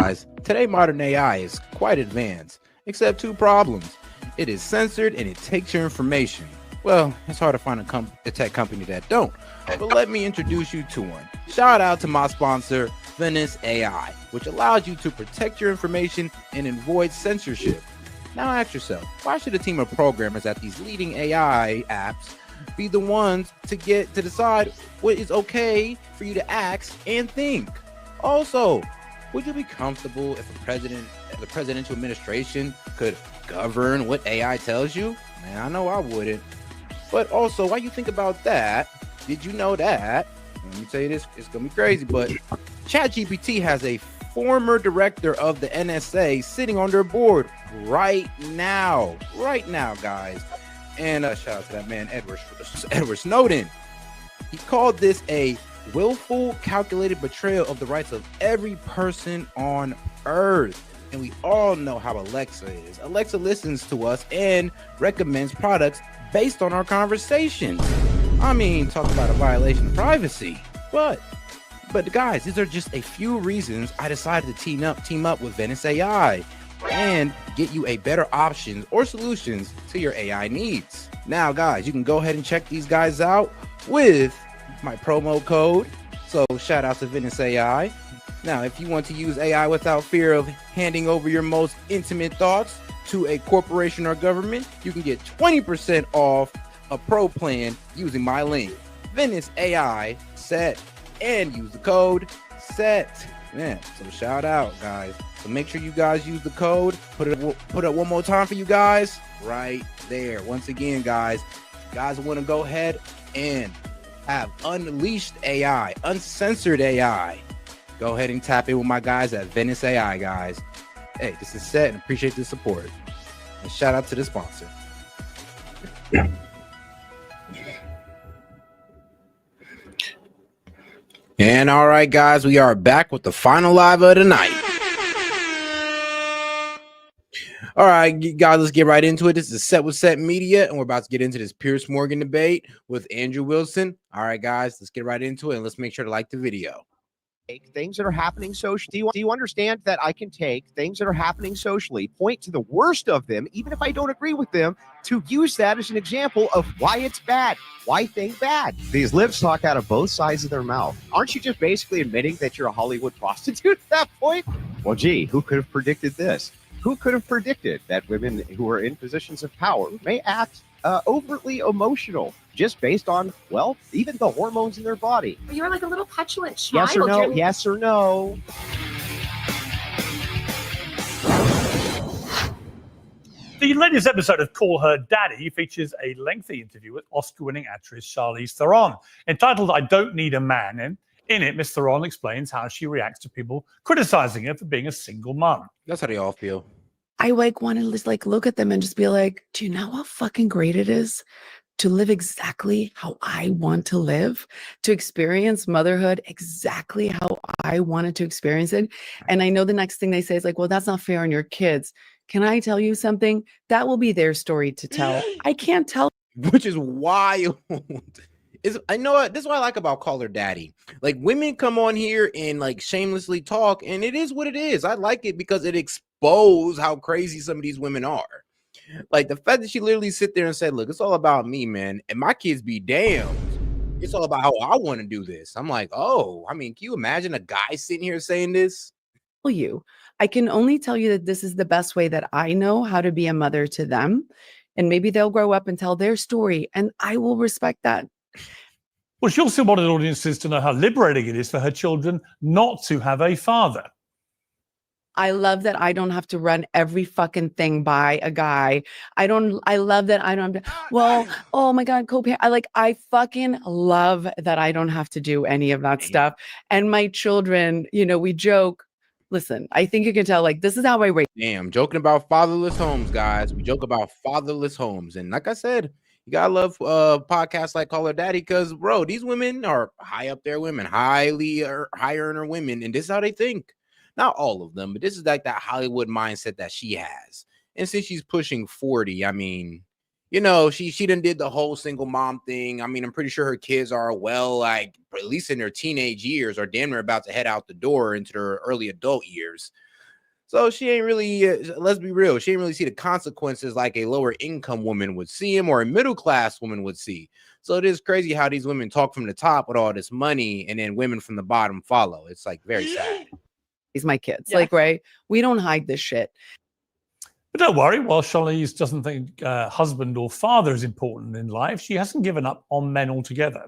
guys, today modern AI is quite advanced, except two problems. It is censored and it takes your information. Well, it's hard to find a tech company that don't, but let me introduce you to one. Shout out to my sponsor, FEMINISM AI, which allows you to protect your information and avoid censorship. Now ask yourself, why should a team of programmers at these leading AI apps be the ones to decide what is okay for you to ask and think? Also, would you be comfortable if the presidential administration could govern what AI tells you? Man, I know I wouldn't. But also, while you think about that, did you know that? Let me tell you this, it's gonna be crazy, but ChatGPT has a former director of the NSA sitting on their board right now, guys. And shout out to that man, Edward Snowden. He called this a willful, calculated betrayal of the rights of every person on Earth. And we all know how Alexa is. Alexa listens to us and recommends products based on our conversations. I mean, talk about a violation of privacy. But guys, these are just a few reasons I decided to team up with Venice AI and get you a better options or solutions to your AI needs. Now, guys, you can go ahead and check these guys out with my promo code. So shout out to Venice AI. Now, if you want to use AI without fear of handing over your most intimate thoughts to a corporation or government, you can get 20% off a pro plan using my link, Venice AI SET, and use the code SET. Man, so shout out, guys. So make sure you guys use the code. Put it up one more time for you guys right there. Once again, guys, if you guys want to go ahead and have unleashed AI, uncensored AI, go ahead and tap in with my guys at Venice AI, guys. Hey, this is SET and appreciate the support. And shout out to the sponsor. And all right, guys, we are back with the final live of the night. All right, guys, let's get right into it. This is Set with Set Media, and we're about to get into this Piers Morgan debate with Andrew Wilson. All right, guys, let's get right into it, and let's make sure to like the video. Things that are happening socially. Do you understand that I can take things that are happening socially, point to the worst of them, even if I don't agree with them, to use that as an example of why it's bad, why think bad? These libs talk out of both sides of their mouth. Aren't you just basically admitting that you're a Hollywood prostitute at that point? Well, gee, who could have predicted this? Who could have predicted that women who are in positions of power may act overtly emotional just based on, well, even the hormones in their body? You're like a little petulant child. Yes or no? Yes or no? The latest episode of Call Her Daddy features a lengthy interview with Oscar-winning actress Charlize Theron, entitled I Don't Need a Man. And in it, Miss Theron explains how she reacts to people criticizing her for being a single mom. That's how they all feel. I want to just look at them and just be like, do you know how fucking great it is to live exactly how I want to live, to experience motherhood exactly how I wanted to experience it? And I know the next thing they say is like, well, that's not fair on your kids. Can I tell you something? That will be their story to tell. I can't tell. Which is wild. I know what this is what I like about Call Her Daddy. Like, women come on here and like shamelessly talk, and it is what it is. I like it because it exposes how crazy some of these women are. Like the fact that she literally sit there and said, look, it's all about me, man, and my kids be damned. It's all about how I want to do this. I'm like, oh, I mean, can you imagine a guy sitting here saying this? I can only tell you that this is the best way that I know how to be a mother to them. And maybe they'll grow up and tell their story, and I will respect that. Well, she also wanted audiences to know how liberating it is for her children not to have a father. I love that I don't have to run every fucking thing by a guy. I love that I don't have to, well, oh my God, I fucking love that I don't have to do any of that stuff. And my children, we joke. Listen, I think you can tell, this is how I raise. Damn, joking about fatherless homes, guys. We joke about fatherless homes. And like I said, you gotta love podcasts like Call Her Daddy, because, bro, these women are high up there women, high earner women, and this is how they think. Not all of them, but this is like that Hollywood mindset that she has. And since she's pushing 40, I mean, she done did the whole single mom thing. I mean, I'm pretty sure her kids are at least in their teenage years, or damn near about to head out the door into their early adult years. So she ain't really, let's be real, she ain't really see the consequences like a lower income woman would see him or a middle class woman would see. So it is crazy how these women talk from the top with all this money and then women from the bottom follow. It's like very sad. He's my kids. Yes. Like, right? We don't hide this shit. But don't worry, while Charlize doesn't think husband or father is important in life, she hasn't given up on men altogether.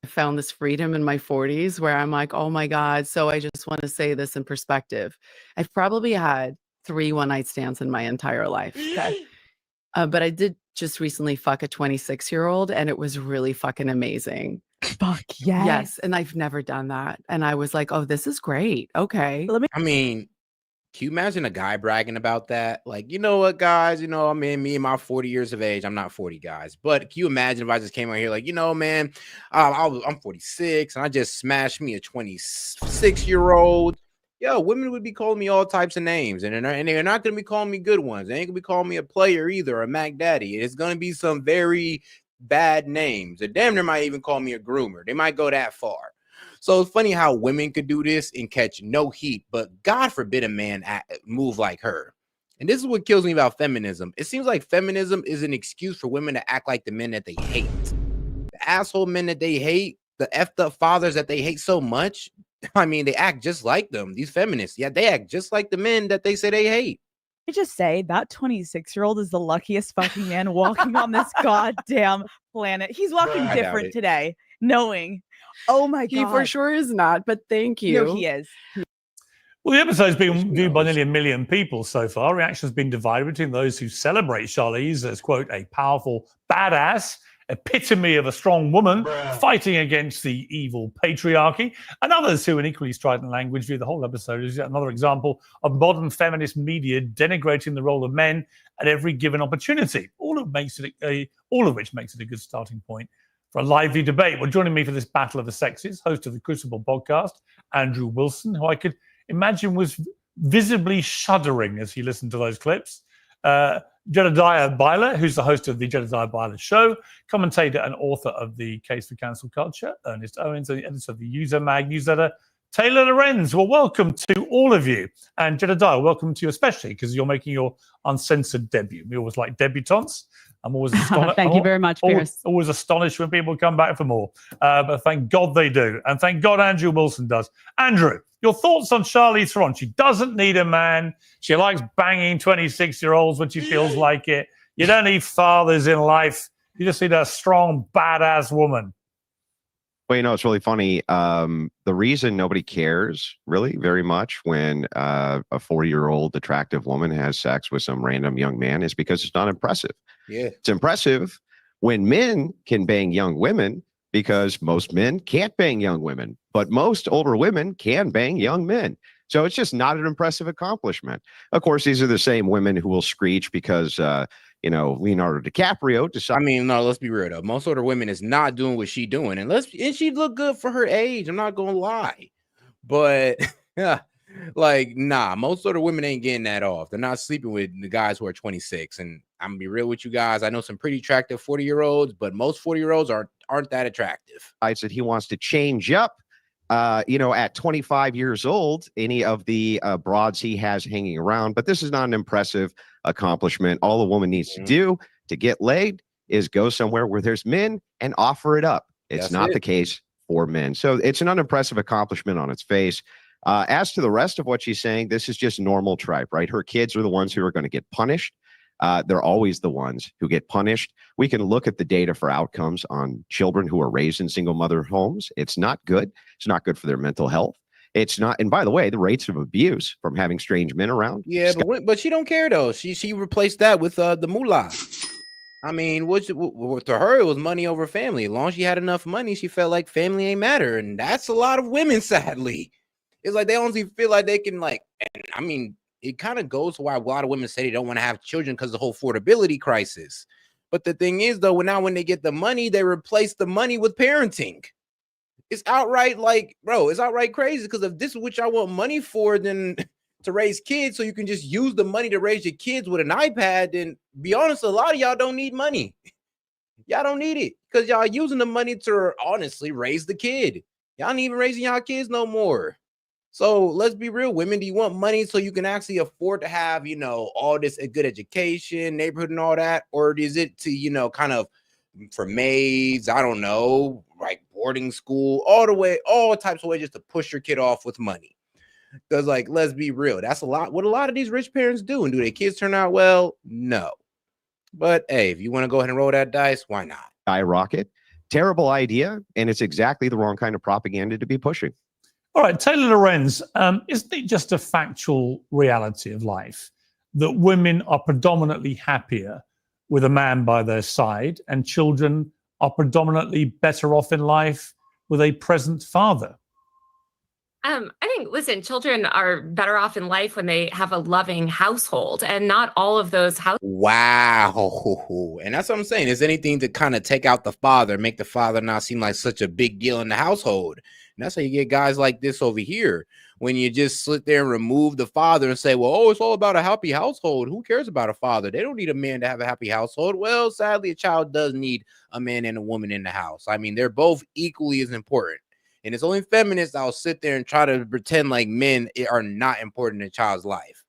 I found this freedom in my 40s where I'm like, oh my God. So I just want to say this in perspective. I've probably had 3 one-night stands in my entire life. Okay. But I did just recently fuck a 26-year-old and it was really fucking amazing. Fuck yes. Yes. And I've never done that. And I was like, oh, this is great. Okay. I mean, can you imagine a guy bragging about that? Like, you know what, guys, you know, I mean, me and my 40 years of age, I'm not 40, guys, but can you imagine if I just came out here like, you know, man, I'm 46 and I just smashed me a 26-year-old. Yo, women would be calling me all types of names, and they're not going to be calling me good ones. They ain't going to be calling me a player either, or a Mac Daddy. It's going to be some very bad names. Or damn, they might even call me a groomer. They might go that far. So it's funny how women could do this and catch no heat, but God forbid a man move like her. And this is what kills me about feminism. It seems like feminism is an excuse for women to act like the men that they hate. The asshole men that they hate, the effed up fathers that they hate so much. I mean, they act just like them. These feminists, yeah, they act just like the men that they say they hate. I just say that 26-year-old is the luckiest fucking man walking on this goddamn planet. He's walking different today, knowing, oh my God. He for sure is not, but thank you. No, he is. Well, the episode's been viewed by nearly 1 million people so far. Reactions have been divided between those who celebrate Charlize as, quote, a powerful badass, epitome of a strong woman fighting against the evil patriarchy, and others who, in equally strident language, view the whole episode as yet another example of modern feminist media denigrating the role of men at every given opportunity, all of which makes it a good starting point for a lively debate. Well, joining me for this battle of the sexes, host of the Crucible podcast, Andrew Wilson, who I could imagine was visibly shuddering as he listened to those clips. Jedediah Byler, who's the host of the Jedediah Byler Show, commentator and author of The Case for Cancel Culture, Ernest Owens, and the editor of the User Mag newsletter, Taylor Lorenz. Well, welcome to all of you. And Jedediah, welcome to you especially because you're making your uncensored debut. We always like debutantes. I'm always astonished. Thank you very much, Piers. Always astonished when people come back for more. But thank God they do. And thank God Andrew Wilson does. Andrew, your thoughts on Charlize Theron? She doesn't need a man. She likes banging 26-year-olds when she feels like it. You don't need fathers in life. You just need a strong, badass woman. Well, you know, it's really funny. The reason nobody cares really very much when a 40-year-old attractive woman has sex with some random young man is because it's not impressive. Yeah. It's impressive when men can bang young women because most men can't bang young women, but most older women can bang young men. So it's just not an impressive accomplishment. Of course, these are the same women who will screech because, Leonardo DiCaprio decided. I mean, no, let's be real though. Most older women is not doing what she doing, and she look good for her age. I'm not gonna lie, but most older women ain't getting that off. They're not sleeping with the guys who are 26. And I'm gonna be real with you guys. I know some pretty attractive 40-year-olds, but most 40-year-olds aren't that attractive. I said he wants to change up. At 25 years old, any of the broads he has hanging around. But this is not an impressive accomplishment. All a woman needs to do to get laid is go somewhere where there's men and offer it up. It's not the case for men. So it's an unimpressive accomplishment on its face. As to the rest of what she's saying, this is just normal tripe, right? Her kids are the ones who are going to get punished. They're always the ones who get punished. We can look at the data for outcomes on children who are raised in single mother homes. It's not good. It's not good for their mental health. It's not. And by the way, the rates of abuse from having strange men around. Yeah, but she don't care though. She replaced that with the moolah. I mean, to her, it was money over family. As long as she had enough money, she felt like family ain't matter. And that's a lot of women, sadly. It's like they only feel like they can it kind of goes to why a lot of women say they don't want to have children because of the whole affordability crisis. But the thing is, though, when they get the money, they replace the money with parenting. It's outright it's outright crazy because if this is what y'all want money for, then to raise kids so you can just use the money to raise your kids with an iPad, then be honest, a lot of y'all don't need money. Y'all don't need it because y'all using the money to honestly raise the kid. Y'all ain't even raising y'all kids no more. So let's be real, women. Do you want money so you can actually afford to have, you know, all this a good education, neighborhood, and all that, or is it to, you know, kind of for maids? I don't know, like boarding school, all the way, all types of ways just to push your kid off with money. Because, like, let's be real, that's a lot. What a lot of these rich parents do, and do their kids turn out well? No. But hey, if you want to go ahead and roll that dice, why not? Skyrocket. Terrible idea, and it's exactly the wrong kind of propaganda to be pushing. All right, Taylor Lorenz, isn't it just a factual reality of life that women are predominantly happier with a man by their side and children are predominantly better off in life with a present father? I think, listen, children are better off in life when they have a loving household, and not all of those Wow. And that's what I'm saying. Is anything to kind of take out the father, make the father not seem like such a big deal in the household. And that's how you get guys like this over here. When you just sit there and remove the father and say, well, oh, it's all about a happy household. Who cares about a father? They don't need a man to have a happy household. Well, sadly, a child does need a man and a woman in the house. I mean, they're both equally as important. And it's only feminists that'll sit there and try to pretend like men are not important in a child's life.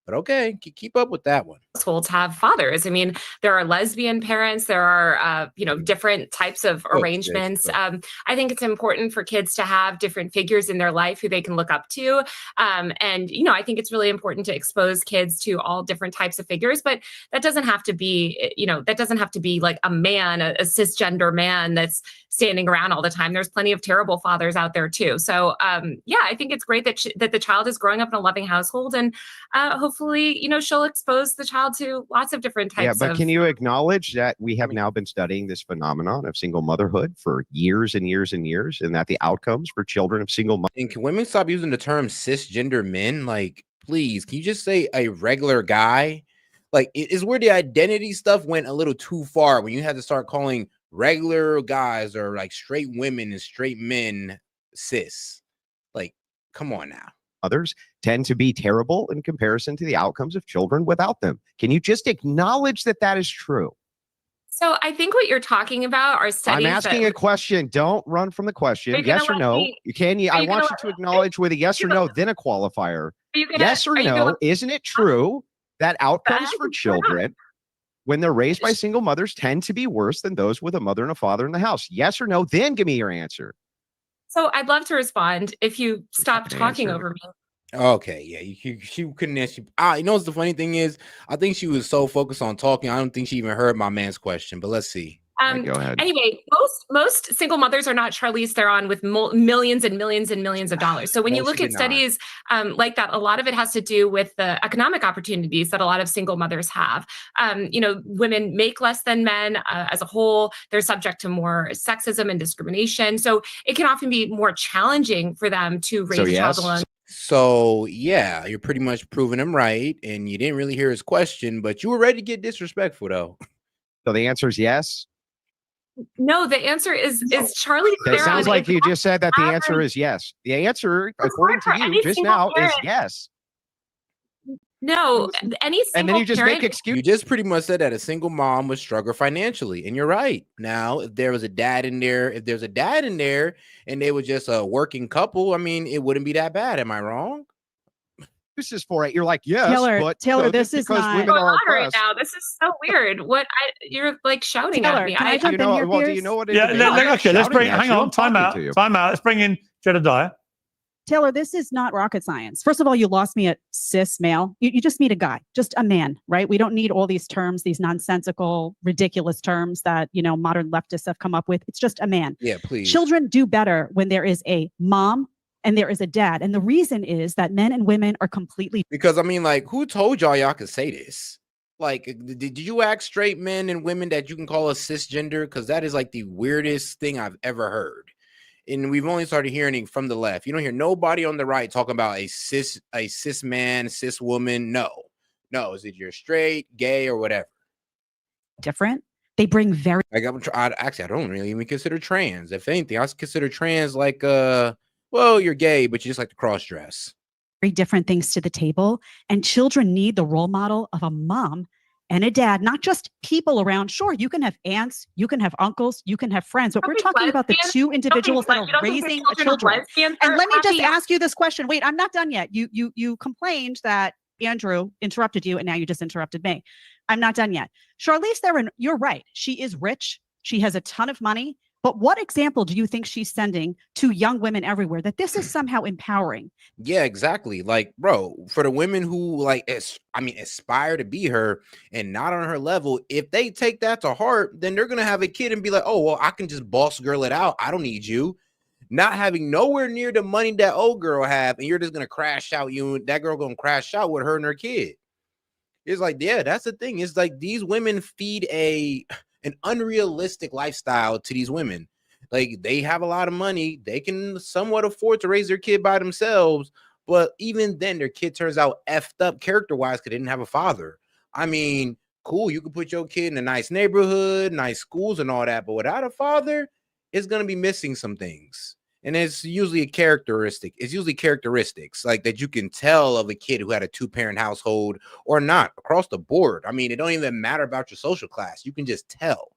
But okay, keep up with that one. households have fathers. I mean, there are lesbian parents. There are, different types of arrangements. I think it's important for kids to have different figures in their life who they can look up to. I think it's really important to expose kids to all different types of figures. But that doesn't have to be, like a man, a cisgender man that's standing around all the time. There's plenty of terrible fathers out there too. So, I think it's great that the child is growing up in a loving household, and hopefully, she'll expose the child to lots of different types. Yeah, but can you acknowledge that we have now been studying this phenomenon of single motherhood for years and years and years, and that the outcomes for children of single mothers? And can women stop using the term cisgender men? Like, please, can you just say a regular guy? Like, it is where the identity stuff went a little too far when you had to start calling regular guys or like straight women and straight men cis. Like, come on now. Others tend to be terrible in comparison to the outcomes of children without them. Can you just acknowledge that that is true? So I think what you're talking about are studies. I'm asking a question. Don't run from the question. Yes or no? I want you to acknowledge with a yes or no, then a qualifier. Yes or no? Isn't it true that outcomes for children when they're raised by single mothers tend to be worse than those with a mother and a father in the house? Yes or no? Then give me your answer. So I'd love to respond if you stop talking over me. Okay, yeah, she couldn't answer. You know what's the funny thing is? I think she was so focused on talking, I don't think she even heard my man's question. But let's see. Go ahead. Anyway, most single mothers are not Charlize Theron with millions and millions and millions of dollars. So when you look at studies like that, a lot of it has to do with the economic opportunities that a lot of single mothers have. Women make less than men as a whole. They're subject to more sexism and discrimination. So it can often be more challenging for them to raise a child alone. So yeah, you're pretty much proving him right, and you didn't really hear his question, but you were ready to get disrespectful though. So the answer is yes. No, the answer is Charlize Theron. It sounds like you just said that the answer is yes. The answer, according to you just now, is yes. No, any single and then you just parent, make excuses. You just pretty much said that a single mom would struggle financially, and you're right. Now, if there was a dad in there, and they were just a working couple, I mean, it wouldn't be that bad. Am I wrong? This is for it. You're like, yes, Taylor, this is not women are right now. This is so weird. You're like shouting Taylor, at me. can I jump in here, do Piers? you know what? Okay. Let's bring. Hang on. Time out. Let's bring in Jedediah. Taylor, this is not rocket science. First of all, you lost me at cis male. You just meet a guy, just a man, right? We don't need all these terms, these nonsensical, ridiculous terms that, modern leftists have come up with. It's just a man. Yeah, please. Children do better when there is a mom and there is a dad. And the reason is that men and women are completely. Because, I mean, like, who told y'all could say this? Like, did you ask straight men and women that you can call a cisgender? Because that is like the weirdest thing I've ever heard. And we've only started hearing it from the left. You don't hear nobody on the right talking about a cis man, cis woman. No. Is it you're straight, gay, or whatever? Different. They bring very. I don't really even consider trans. If anything, I consider trans like, well, you're gay, but you just like to cross dress. Very different things to the table. And children need the role model of a mom and a dad, not just people around. Sure, you can have aunts, you can have uncles, you can have friends, but we're talking about the two individuals that are raising children. And let me just ask you this question. Wait, I'm not done yet. You complained that Andrew interrupted you, and now you just interrupted me. I'm not done yet. Charlize Theron, you're right. She is rich. She has a ton of money. But what example do you think she's sending to young women everywhere that this is somehow empowering? Yeah, exactly. Like, bro, for the women who like, aspire to be her and not on her level, if they take that to heart, then they're gonna have a kid and be like, oh, well, I can just boss girl it out. I don't need you. Not having nowhere near the money that old girl have, and you're just gonna crash out. That girl gonna crash out with her and her kid. It's like, yeah, that's the thing. It's like these women feed an unrealistic lifestyle to these women. Like, they have a lot of money, they can somewhat afford to raise their kid by themselves, but even then their kid turns out effed up character-wise because they didn't have a father. I mean, cool, you can put your kid in a nice neighborhood, nice schools and all that, but without a father, it's going to be missing some things. And it's usually a characteristic. It's usually characteristics like that you can tell of a kid who had a two-parent household or not, across the board. I mean, it don't even matter about your social class. You can just tell.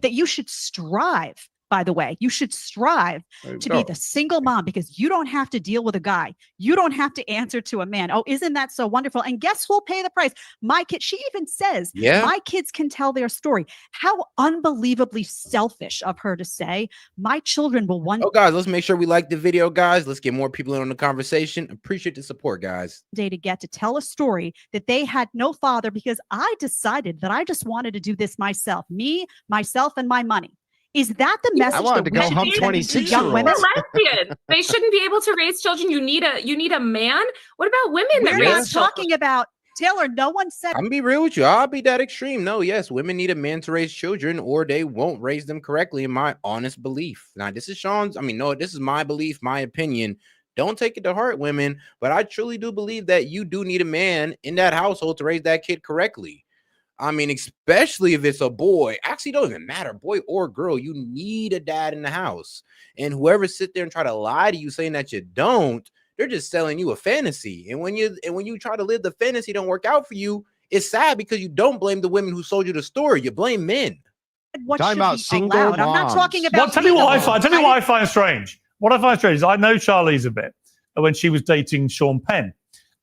That you should strive, by the way, you should strive to be the single mom, because you don't have to deal with a guy. You don't have to answer to a man. Oh, isn't that so wonderful? And guess who'll pay the price? My kid. She even says, my kids can tell their story. How unbelievably selfish of her to say, my children will one Oh, guys, let's make sure we like the video, guys. Let's get more people in on the conversation. Appreciate the support, guys. day to get to tell a story that they had no father, because I decided that I just wanted to do this myself, me, myself, and my money. Is that the message? I wanted to go hump 26-year-olds. Lesbian. They shouldn't be able to raise children. You need a man. What about women that We're not raise children? talking about Taylor. No one said. I'm gonna be real with you. I'll be that extreme. No, yes, women need a man to raise children, or they won't raise them correctly, in my honest belief. Now, this is Sean's. No, this is my belief, my opinion. Don't take it to heart, women. But I truly do believe that you do need a man in that household to raise that kid correctly. I mean, especially if it's a boy. Actually, it don't even matter, boy or girl. You need a dad in the house. And whoever sit there and try to lie to you saying that you don't, they're just selling you a fantasy. And when you try to live the fantasy, don't work out for you. It's sad, because you don't blame the women who sold you the story. You blame men. What talking about single allowed? I'm not talking about. Well, tell you what I find strange. What I find strange is I know Charlize a bit when she was dating Sean Penn,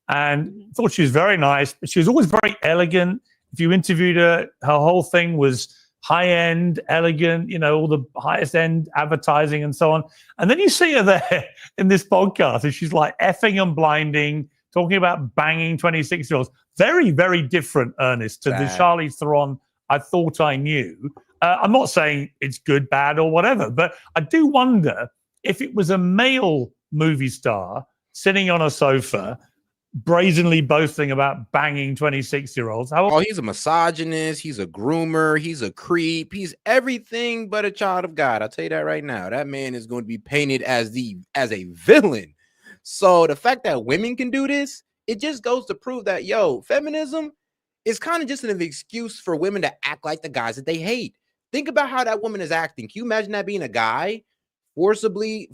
and thought she was very nice, but she was always very elegant. If you interviewed her, her whole thing was high-end, elegant, all the highest-end advertising and so on. And then you see her there in this podcast, and she's like effing and blinding, talking about banging 26-year-olds. Very, very different, Ernest, to the Charlize Theron I thought I knew. I'm not saying it's good, bad, or whatever, but I do wonder if it was a male movie star sitting on a sofa brazenly boasting about banging 26-year-olds. Oh, he's a misogynist. He's a groomer. He's a creep. He's everything but a child of God. I'll tell you that right now. That man is going to be painted as a villain. So the fact that women can do this, it just goes to prove that, feminism is kind of just an excuse for women to act like the guys that they hate. Think about how that woman is acting. Can you imagine that being a guy forcibly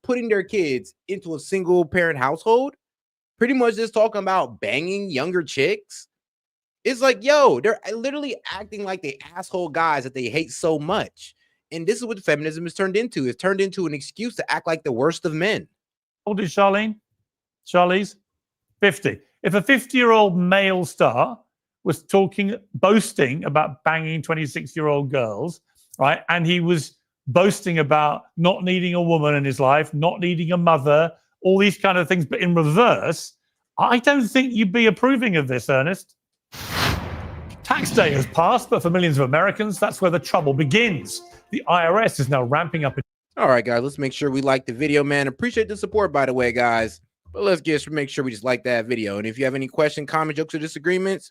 putting their kids into a single parent household? Pretty much just talking about banging younger chicks. It's like, they're literally acting like the asshole guys that they hate so much. And this is what feminism is turned into. It's turned into an excuse to act like the worst of men. How old is Charlize? 50. If a 50-year-old male star was boasting about banging 26-year-old girls, right? And he was boasting about not needing a woman in his life, not needing a mother, all these kind of things, but in reverse, I don't think you'd be approving of this, Ernest. Tax day has passed, but for millions of Americans, that's where the trouble begins. The IRS is now ramping up. All right, guys, let's make sure we like the video, man. Appreciate the support, by the way, guys. But let's just make sure we just like that video. And if you have any questions, comments, jokes, or disagreements,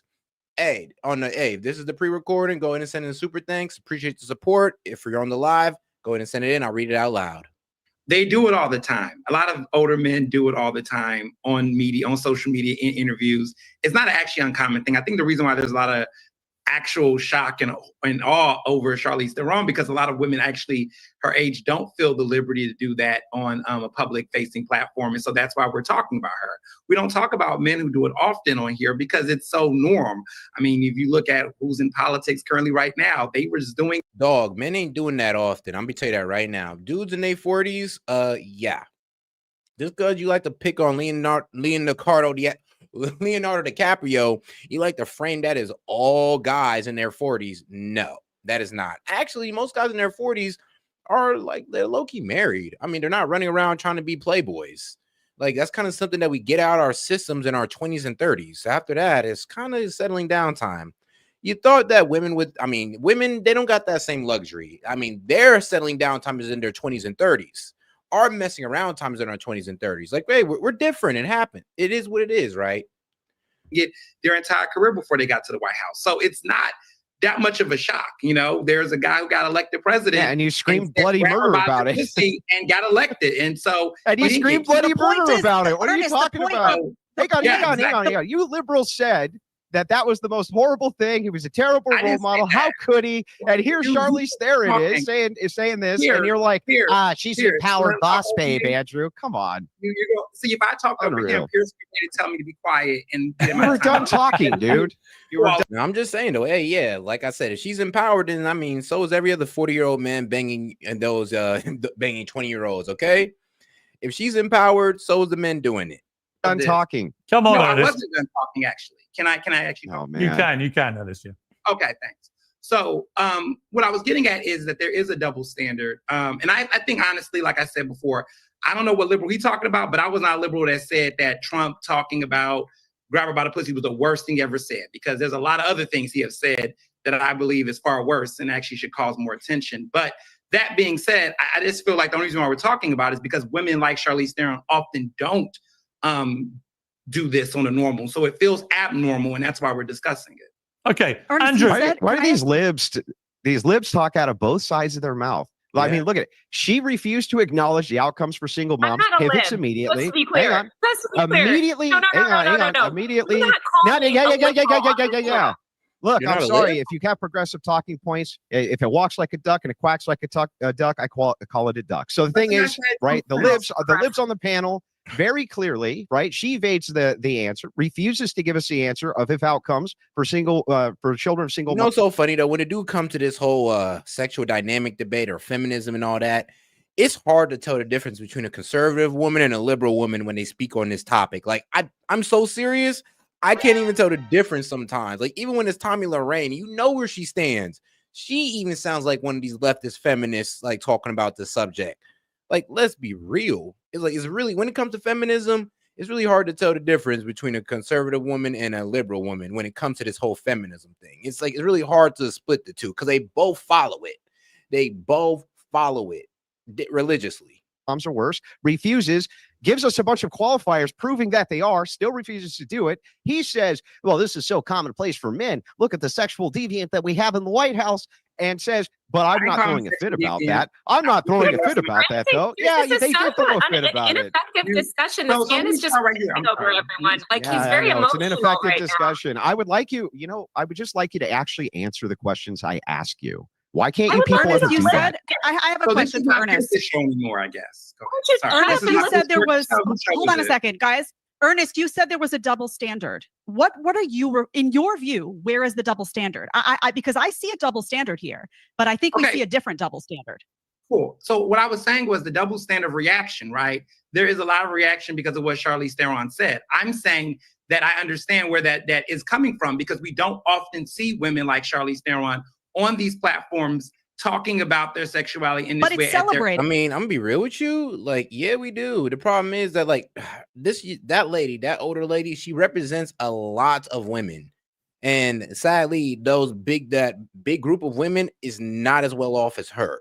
this is the pre-recording. Go ahead and send in a super thanks. Appreciate the support. If you're on the live, go ahead and send it in. I'll read it out loud. They do it all the time. A lot of older men do it all the time on media, on social media, in interviews. It's not actually an uncommon thing. I think the reason why there's a lot of actual shock and awe over Charlize Theron, because a lot of women actually her age don't feel the liberty to do that on a public facing platform. And so that's why we're talking about her. We don't talk about men who do it often on here because it's so norm. I mean, if you look at who's in politics currently right now, they were just doing. Dog, men ain't doing that often. I'm gonna tell you that right now. Dudes in their 40s, yeah. Just because you like to pick on Leonardo DiCaprio, you like to frame that as all guys in their 40s. No, that is not. Actually, most guys in their 40s are like, they're low-key married. I mean, they're not running around trying to be playboys. Like, that's kind of something that we get out our systems in our 20s and 30s. After that, it's kind of settling down time. You thought that women women, they don't got that same luxury. I mean, their settling down time is in their 20s and 30s. Our messing around times in our 20s and 30s. Like, hey, we're different. It happened. It is what it is, right? Get their entire career before they got to the White House. So it's not that much of a shock. You know, there's a guy who got elected president. Yeah, and you screamed bloody murder about it. And got elected. And so. And you screamed bloody murder about it. What are you talking about? Hang on. You liberals said that was the most horrible thing. He was a terrible role model. How could he? And here's Charlize Theron is saying this, and you're like, she's an empowered boss babe, Andrew. Come on. See, if I talk over him, Piers Morgan tell me to be quiet. And you were done talking, dude. I'm just saying though. Hey, yeah, like I said, if she's empowered, then I mean, so is every other 40-year-old man banging and those banging 20-year-olds. Okay, if she's empowered, so is the men doing it. Done talking. Come on, no, I wasn't done talking actually. Can I actually? Oh, man. You can, Ernest. Yeah. Okay, thanks. So what I was getting at is that there is a double standard. And I think honestly, like I said before, I don't know what liberal he's talking about, but I was not a liberal that said that Trump talking about grab her by the pussy was the worst thing he ever said, because there's a lot of other things he has said that I believe is far worse and actually should cause more attention. But that being said, I just feel like the only reason why we're talking about it is because women like Charlize Theron often don't do this on a normal, so it feels abnormal, and that's why we're discussing it. Okay, Ernest, Andrew, why do these libs talk out of both sides of their mouth? Well, Yeah. I mean, look at it. She refused to acknowledge the outcomes for single moms. Pivots immediately. Let's be clear. Hang on. Let's be clear. Immediately. No. Hang on. Immediately. You're not calling Yeah. Look, You're I'm not a sorry. lib? If you have progressive talking points, if it walks like a duck and it quacks like a duck, I call it a duck. So the thing is, right? The libs on the panel very clearly, right? She evades the answer, refuses to give us the answer of if outcomes for children of single. You know, it's so funny though, when it do come to this whole sexual dynamic debate or feminism and all that, it's hard to tell the difference between a conservative woman and a liberal woman when they speak on this topic. Like, I'm so serious, I can't even tell the difference sometimes. Like, even when it's Tommy Lorraine, you know where she stands. She even sounds like one of these leftist feminists, like talking about the subject. Like, let's be real. It's really, when it comes to feminism, it's really hard to tell the difference between a conservative woman and a liberal woman when it comes to this whole feminism thing. It's really hard to split the two because they both follow it. They both follow it religiously. Moms are worse, refuses, gives us a bunch of qualifiers proving that they are, still refuses to do it. He says, well, this is so commonplace for men. Look at the sexual deviant that we have in the White House, and says, but I'm not throwing a fit about that. I'm not throwing a fit about that, though. Yeah, they did throw a fit about it. Ineffective discussion. This man is just over everyone. Like, he's very emotional. It's an ineffective right discussion. Now. I would just like you to actually answer the questions I ask you. Why can't you people ever do that? I have a question for Ernest. Anymore, I guess. Ernest, you said there was. Hold on a second, guys. Ernest, you said there was a double standard. What are you, in your view, where is the double standard? Because I see a double standard here, but I think we see a different double standard. Cool. So what I was saying was the double standard reaction, right? There is a lot of reaction because of what Charlize Theron said. I'm saying that I understand where that is coming from, because we don't often see women like Charlize Theron on these platforms talking about their sexuality in this way. But it's celebrated. I mean, I'm gonna be real with you. Like, yeah, we do. The problem is that, like, that older lady, she represents a lot of women, and sadly, that big group of women is not as well off as her.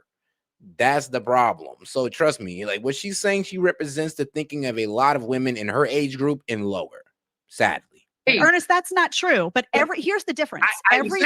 That's the problem. So trust me, like what she's saying, she represents the thinking of a lot of women in her age group and lower. Sadly. Ernest, that's not true. But here's the difference. Every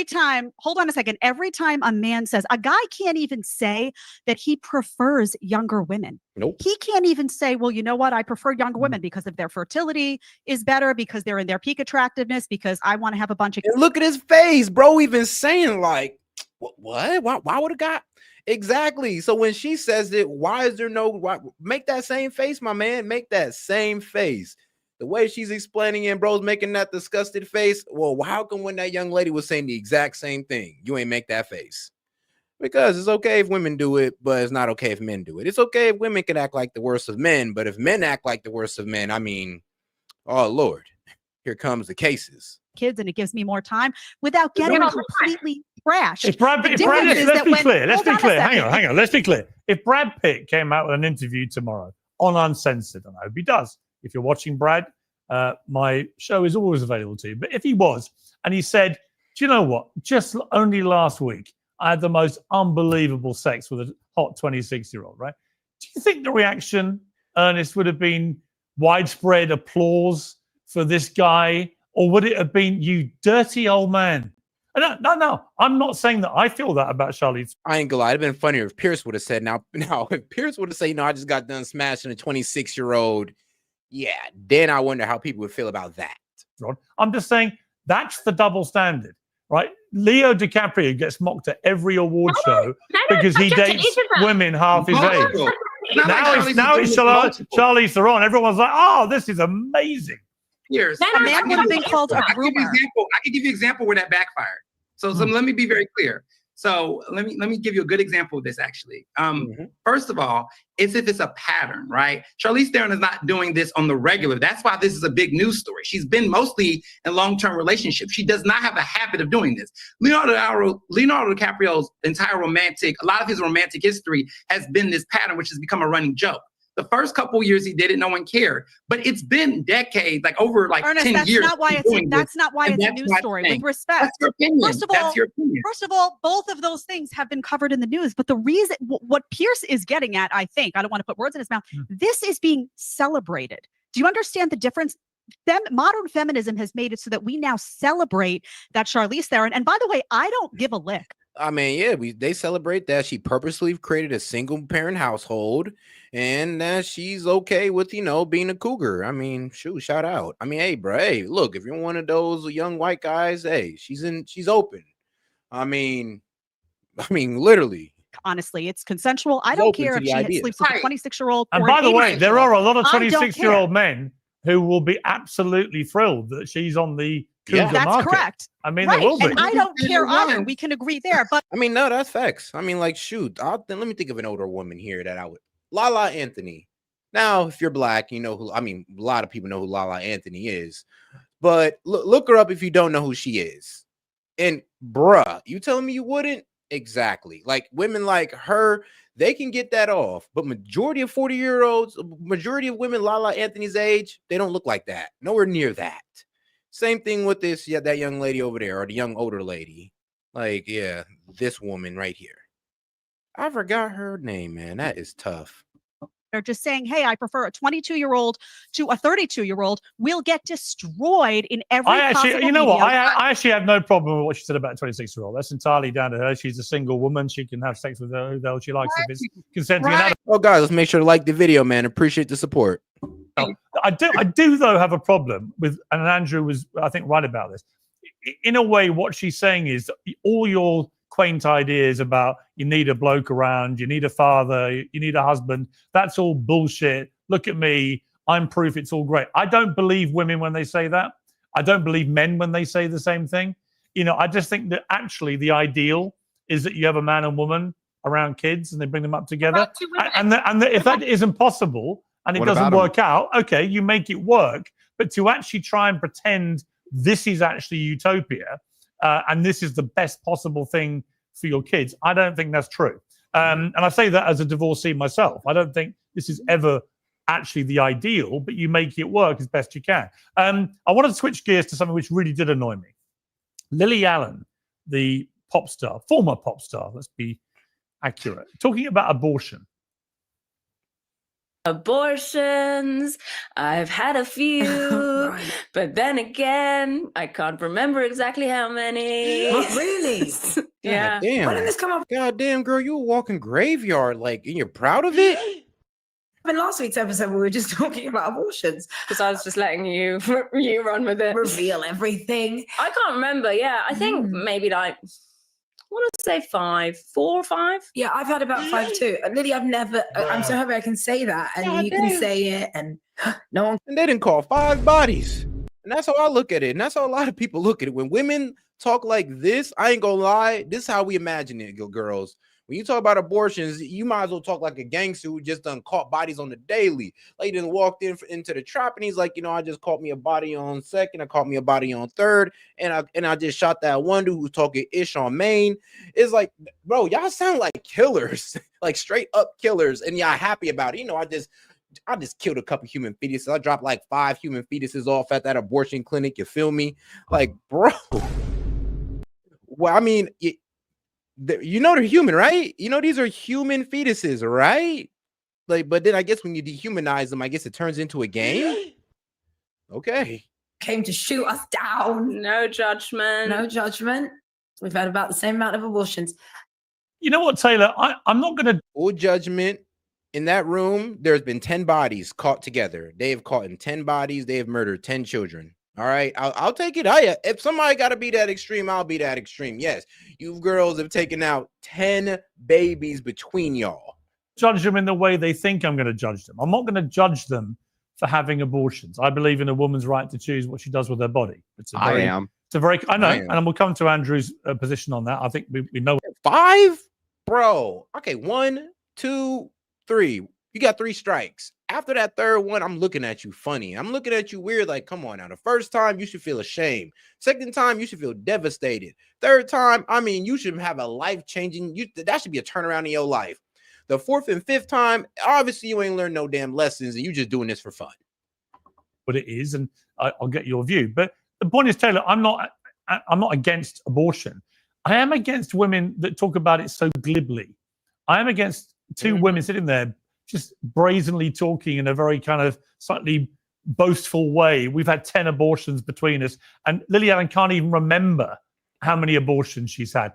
time, hold on a second. Every time a man says, a guy can't even say that he prefers younger women. Nope. He can't even say, well, you know what? I prefer younger women because of their fertility is better, because they're in their peak attractiveness, because I want to have a bunch of. And look at his face, bro. Even saying like, what? Why would a guy? Exactly. So when she says it, why is there no? Make that same face, my man. Make that same face. The way she's explaining it, bro's making that disgusted face. Well, how come when that young lady was saying the exact same thing, you ain't make that face? Because it's okay if women do it, but it's not okay if men do it. It's okay if women can act like the worst of men, but if men act like the worst of men, I mean, oh Lord, here comes the cases. Kids, and it gives me more time without getting completely trashed. Let's be clear. Hang on. Let's be clear. If Brad Pitt came out with an interview tomorrow on Uncensored, and I hope he does. If you're watching Brad, my show is always available to you. But if he was, and he said, do you know what? Just only last week, I had the most unbelievable sex with a hot 26-year-old, right? Do you think the reaction, Ernest, would have been widespread applause for this guy? Or would it have been, you dirty old man? No. I'm not saying that I feel that about Charlize. I ain't gonna lie. It'd been funnier if Piers would have said, now, if Piers would have said, I just got done smashing a 26-year-old. Yeah, then I wonder how people would feel about that. I'm just saying that's the double standard, right? Leo DiCaprio gets mocked at every award show because he dates women half his age. Now it's Charlize Theron. Everyone's like, oh, this is amazing. Years. A man would have been called a groomer. I can give you an example where that backfired. So let me be very clear. So let me give you a good example of this, actually. First of all, it's if it's a pattern, right? Charlize Theron is not doing this on the regular. That's why this is a big news story. She's been mostly in long-term relationships. She does not have a habit of doing this. Leonardo DiCaprio's entire a lot of his romantic history has been this pattern, which has become a running joke. The first couple of years he did it, no one cared. But it's been decades, like over Ernest, 10 that's years. Not why that's not why it's a news story. With respect. That's your opinion. First of all, both of those things have been covered in the news. But the reason, what Piers is getting at, I think, I don't want to put words in his mouth, this is being celebrated. Do you understand the difference? Modern feminism has made it so that we now celebrate that Charlize Theron. And by the way, I don't give a lick. I mean, yeah, they celebrate that she purposely created a single parent household and that she's okay with, being a cougar. I mean, shout out. I mean, hey, bro, hey, look, if you're one of those young white guys, hey, she's open. I mean, literally. Honestly, it's consensual. I don't care if she sleeps with a 26-year-old. And by the way, there are a lot of 26-year-old men who will be absolutely thrilled that she's on the cougar market. That's correct. I mean, there will be. And I don't care either. We can agree there. But I mean, no, that's facts. I mean, like, let me think of an older woman here that I would. Lala Anthony. Now, if you're black, you know who. I mean, a lot of people know who Lala Anthony is. But look her up if you don't know who she is. And bruh, you telling me you wouldn't? Exactly. Like women like her, they can get that off. But majority of 40-year-olds, majority of women Lala Anthony's age, they don't look like that. Nowhere near that. Same thing with that young lady over there, or the young older lady. Like, yeah, this woman right here. I forgot her name, man. That is tough. They're just saying, hey, I prefer a 22-year-old to a 32-year-old. We'll get destroyed in every possible you know what? I actually have no problem with what she said about a 26-year-old. That's entirely down to her. She's a single woman. She can have sex with who the hell she likes if it's consenting. Oh, guys, let's make sure to like the video, man. Appreciate the support. I do, though, have a problem with, and Andrew was, I think, right about this. In a way, what she's saying is all your quaint ideas about you need a bloke around, you need a father, you need a husband, that's all bullshit. Look at me. I'm proof it's all great. I don't believe women when they say that. I don't believe men when they say the same thing. I just think that actually the ideal is that you have a man and woman around kids and they bring them up together. And if that isn't possible and it doesn't work out, okay, you make it work. But to actually try and pretend this is actually utopia and this is the best possible thing for your kids, I don't think that's true. And I say that as a divorcee myself. I don't think this is ever actually the ideal, but you make it work as best you can. I wanted to switch gears to something which really did annoy me. Lily Allen, the pop star, former pop star, let's be accurate, talking about abortion. Abortions. I've had a few, but then again, I can't remember exactly how many. Really? Yeah. Damn. When did this come up? God damn, girl, you a walking graveyard, like, and you're proud of it? In last week's episode, we were just talking about abortions. Because I was just letting you run with it. Reveal everything. I can't remember. Yeah, I think maybe like, I want to say 5, 4 or 5. Yeah, I've had about 5 too. Lily, I've never. I'm so happy I can say that, and God you damn. can say it, and no one. And they didn't call 5 bodies. And that's how I look at it. And that's how a lot of people look at it. When women talk like this, I ain't gonna lie, this is how we imagine it, girls. When you talk about abortions, you might as well talk like a gangster who just done caught bodies on the daily. Like, he done walked into the trap and he's like, you know, I just caught me a body on 2nd, I caught me a body on 3rd, and I just shot that one dude who's talking ish on Maine. It's like, bro, y'all sound like killers, like straight up killers, and y'all happy about it. You know, I just killed a couple human fetuses. I dropped like 5 human fetuses off at that abortion clinic. You feel me? Like, bro. Well, I mean, you know they're human, right? You know these are human fetuses, right? Like, but then I guess when you dehumanize them, I guess it turns into a game. Okay. Came to shoot us down. No judgment. No judgment. We've had about the same amount of abortions. You know what, Taylor? I'm not going to. Full judgment. In that room, there's been 10 bodies caught together. They have caught in 10 bodies. They have murdered 10 children. All right, I'll take it. If somebody got to be that extreme, I'll be that extreme. Yes, you girls have taken out 10 babies between y'all. Judge them in the way they think I'm going to judge them. I'm not going to judge them for having abortions. I believe in a woman's right to choose what she does with her body. I know, and we'll come to Andrew's position on that. I think we know. 5, bro. Okay, 1, 2, 3. You got 3 strikes. After that 3rd one, I'm looking at you funny. I'm looking at you weird, like, come on now. The 1st time, you should feel ashamed. 2nd time, you should feel devastated. 3rd time, I mean, you should have a life-changing, that should be a turnaround in your life. The 4th and 5th time, obviously, you ain't learned no damn lessons, and you just doing this for fun. What it is, and I'll get your view. But the point is, Taylor, I'm not against abortion. I am against women that talk about it so glibly. I am against 2 women sitting there just brazenly talking in a very kind of slightly boastful way. We've had 10 abortions between us, and Lily Allen can't even remember how many abortions she's had.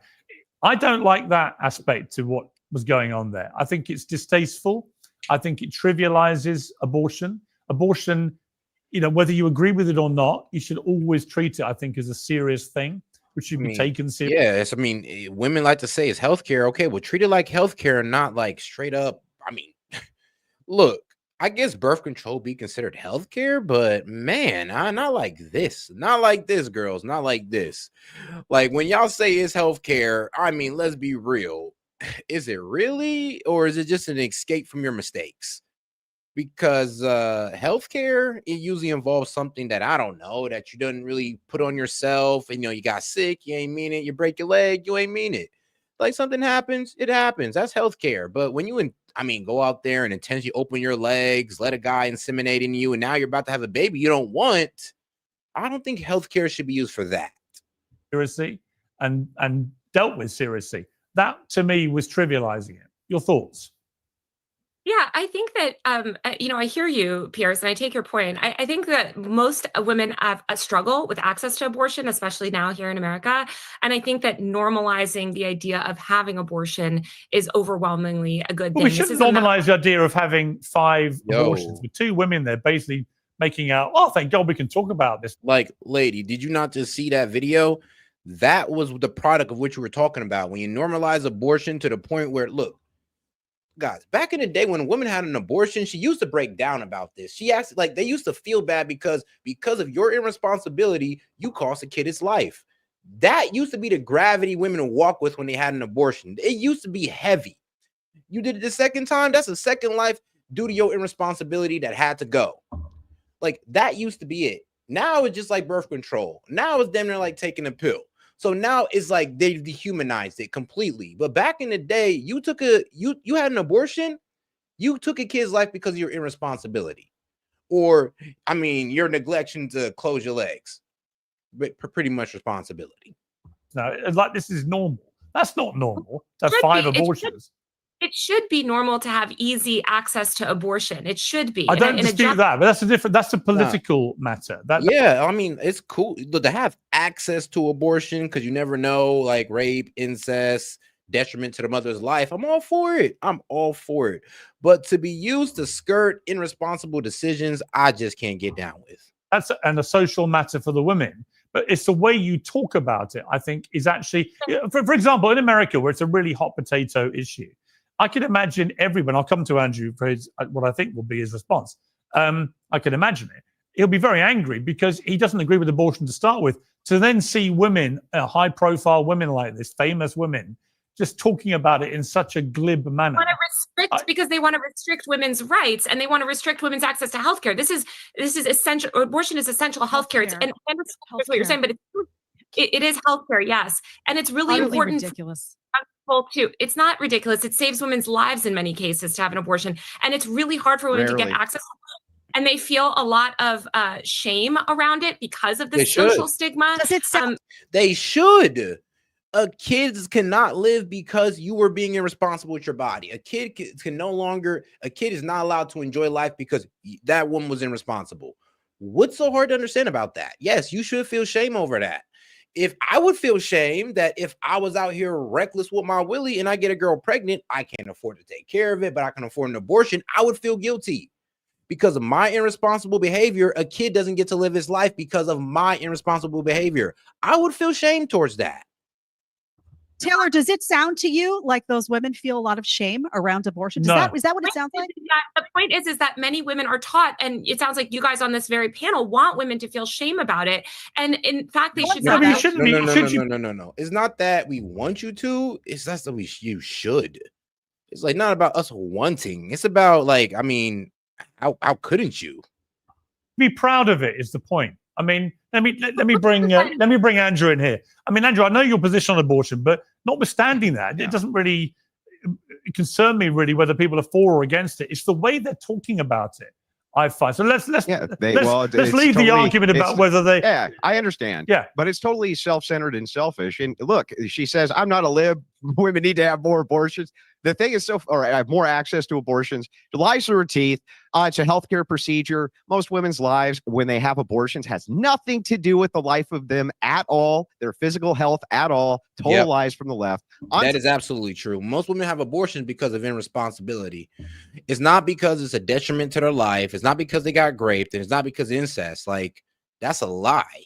I don't like that aspect to what was going on there. I think it's distasteful. I think it trivializes abortion. Abortion, you know, whether you agree with it or not, you should always treat it, I think, as a serious thing, which should be taken seriously. Yes, I mean, women like to say it's healthcare. Okay, well, treat it like healthcare, not like straight up. I mean, look, I guess birth control be considered healthcare, but man, not like this. Not like this, girls. Not like this. Like, when y'all say it's healthcare, I mean, let's be real. Is it really, or is it just an escape from your mistakes? Because healthcare, it usually involves something that I don't know, that you didn't really put on yourself. And, you know, you got sick, you ain't mean it. You break your leg, you ain't mean it. Like, something happens, it happens. That's healthcare. But when you, go out there and intentionally open your legs, let a guy inseminate in you, and now you're about to have a baby you don't want, I don't think healthcare should be used for that. Seriously, and dealt with seriously. That, to me, was trivializing it. Your thoughts? Yeah, I think that, I hear you, Piers, and I take your point. I think that most women have a struggle with access to abortion, especially now here in America. And I think that normalizing the idea of having abortion is overwhelmingly a good thing. We shouldn't normalize the idea of having 5 abortions with 2 women there basically making out, oh, thank God we can talk about this. Like, lady, did you not just see that video? That was the product of what you were talking about. When you normalize abortion to the point where, look, guys, back in the day when a woman had an abortion, she used to break down about this. She asked, like, they used to feel bad because of your irresponsibility, you cost a kid its life. That used to be the gravity women would walk with when they had an abortion. It used to be heavy. You did it the 2nd time, that's a second life due to your irresponsibility that had to go. Like, that used to be it. Now it's just like birth control. Now it's damn near like taking a pill. So now it's like they dehumanized it completely. But back in the day, you had an abortion, you took a kid's life because of your irresponsibility. Or, your neglection to close your legs. But pretty much responsibility. No, like, this is normal. That's not normal. That's 5 abortions. It should be normal to have easy access to abortion. It should be. I don't dispute that, but that's a political matter. Yeah, I mean, it's cool to have access to abortion because you never know, like rape, incest, detriment to the mother's life. I'm all for it. I'm all for it. But to be used to skirt irresponsible decisions, I just can't get down with. That's a social matter for the women. But it's the way you talk about it, I think, is actually, for example, in America, where it's a really hot potato issue, I can imagine everyone, I'll come to Andrew for what I think will be his response. I can imagine it. He'll be very angry because he doesn't agree with abortion to start with. To then see women, high-profile women like this, famous women, just talking about it in such a glib manner. Want to restrict because they want to restrict women's rights and they want to restrict women's access to healthcare. This is essential. Abortion is essential healthcare. And that's what you're saying, but it is healthcare, yes, and it's really important. Ridiculous. Too. It's not ridiculous. It saves women's lives in many cases to have an abortion, and it's really hard for women to get access. And they feel a lot of shame around it because of the social stigma. Does it sound? They should. Kids cannot live because you were being irresponsible with your body. A kid is not allowed to enjoy life because that woman was irresponsible. What's so hard to understand about that? Yes, you should feel shame over that. If I would feel shame that if I was out here reckless with my willy and I get a girl pregnant, I can't afford to take care of it, but I can afford an abortion, I would feel guilty. Because of my irresponsible behavior, a kid doesn't get to live his life because of my irresponsible behavior. I would feel shame towards that. Taylor, does it sound to you like those women feel a lot of shame around abortion? Is that what it sounds like? The point is that many women are taught, and it sounds like you guys on this very panel want women to feel shame about it. And in fact, they should not. No. It's not that we want you to. It's not that you should. It's like not about us wanting. It's about like, I mean, how couldn't you? Be proud of it is the point. I mean, let me bring Andrew in here. I mean, Andrew, I know your position on abortion, but notwithstanding that, it doesn't really concern me really whether people are for or against it. It's the way they're talking about it, I find. So let's leave the argument about whether they. Yeah, I understand. Yeah, but it's totally self-centered and selfish. And look, she says, "I'm not a lib. Women need to have more abortions." The thing is, have more access to abortions. It lies through her teeth. It's a healthcare procedure. Most women's lives, when they have abortions, has nothing to do with the life of them at all, their physical health at all. Total lies from the left. That is absolutely true. Most women have abortions because of irresponsibility. It's not because it's a detriment to their life. It's not because they got raped, and it's not because of incest. Like, that's a lie.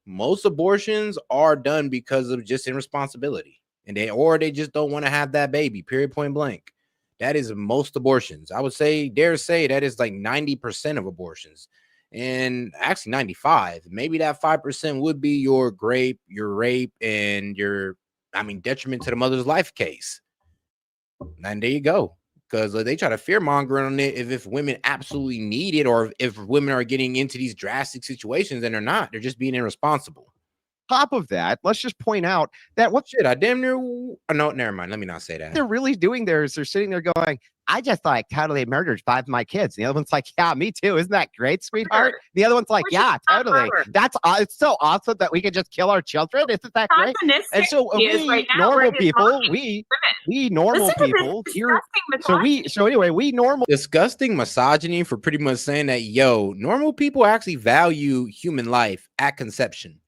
Most abortions are done because of just irresponsibility. And they just don't want to have that baby, period, point blank. That is most abortions. I would dare say that is like 90% of abortions. And actually 95. Maybe that 5% would be your rape, and detriment to the mother's life case. And there you go. Because they try to fearmonger on it if women absolutely need it, or if women are getting into these drastic situations, and they're not. They're just being irresponsible. Top of that, let's just point out that I damn near. Oh, no, never mind. Let me not say that. They're really doing there is they're sitting there going, I just like totally murdered 5 of my kids. And the other one's like, yeah, me too. Isn't that great, sweetheart? The other one's like, yeah, totally. That's it's so awesome that we can just kill our children. Isn't that great? And so we normal people, we normal people here. We normal disgusting misogyny for pretty much saying that, normal people actually value human life at conception.